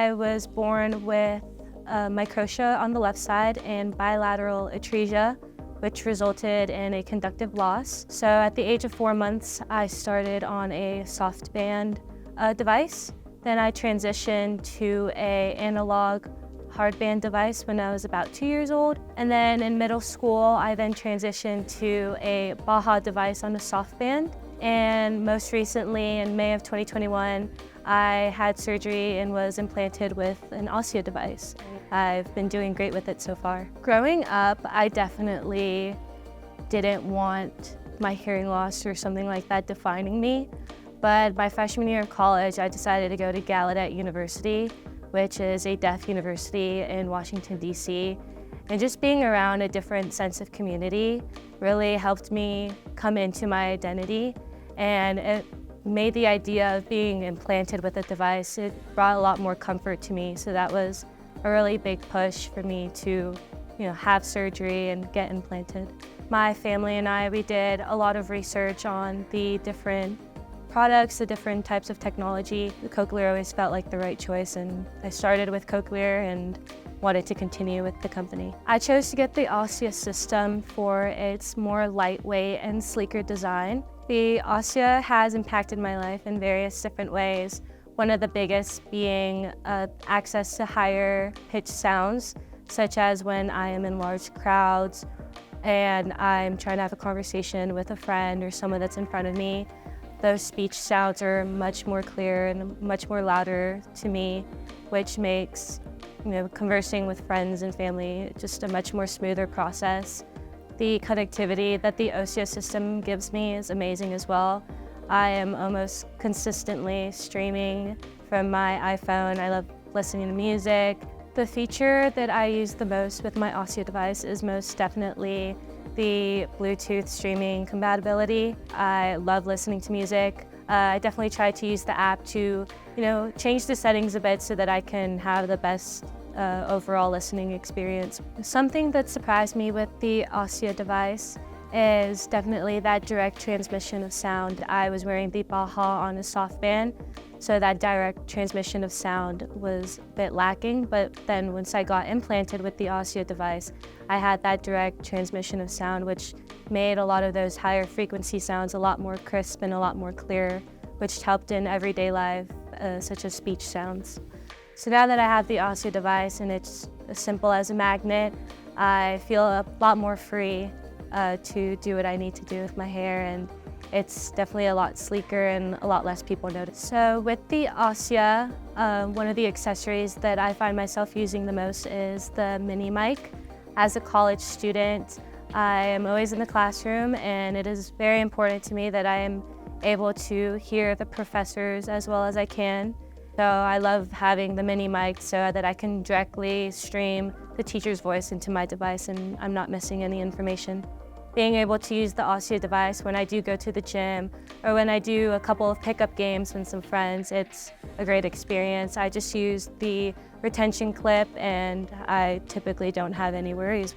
I was born with Microtia on the left side and bilateral atresia, which resulted in a conductive loss. So at the age of 4 months, I started on a softband device. Then I transitioned to an analog hardband device when I was about 2 years old. And then in middle school, I then transitioned to a Baja device on a softband. And most recently, in May of 2021, I had surgery and was implanted with an Osia device. I've been doing great with it so far. Growing up, I definitely didn't want my hearing loss or something like that defining me. But my freshman year of college, I decided to go to Gallaudet University, which is a deaf university in Washington, D.C. And just being around a different sense of community really helped me come into my identity. And it made the idea of being implanted with a device, it brought a lot more comfort to me. So that was a really big push for me to, have surgery and get implanted. My family and I, we did a lot of research on the different products, the different types of technology. The Cochlear always felt like the right choice, and I started with Cochlear and wanted to continue with the company. I chose to get the Osia System for its more lightweight and sleeker design. The Osia has impacted my life in various different ways. One of the biggest being access to higher pitched sounds, such as when I am in large crowds and I'm trying to have a conversation with a friend or someone that's in front of me. Those speech sounds are much more clear and much more louder to me, which makes conversing with friends and family just a much more smoother process. The connectivity that the Osia system gives me is amazing as well. I am almost consistently streaming from my iPhone. I love listening to music. The feature that I use the most with my Osia device is most definitely the Bluetooth streaming compatibility. I love listening to music. I definitely try to use the app to, change the settings a bit so that I can have the best overall listening experience. Something that surprised me with the Osia device is definitely that direct transmission of sound. I was wearing the Baja on a softband, so that direct transmission of sound was a bit lacking, but then once I got implanted with the Osia device, I had that direct transmission of sound, which made a lot of those higher frequency sounds a lot more crisp and a lot more clear, which helped in everyday life, such as speech sounds. So now that I have the Osia device and it's as simple as a magnet, I feel a lot more free to do what I need to do with my hair, and it's definitely a lot sleeker and a lot less people notice. So with the Osia, one of the accessories that I find myself using the most is the mini mic. As a college student, I am always in the classroom, and it is very important to me that I am able to hear the professors as well as I can. So I love having the mini mic so that I can directly stream the teacher's voice into my device and I'm not missing any information. Being able to use the Osia device when I do go to the gym or when I do a couple of pickup games with some friends, it's a great experience. I just use the retention clip and I typically don't have any worries.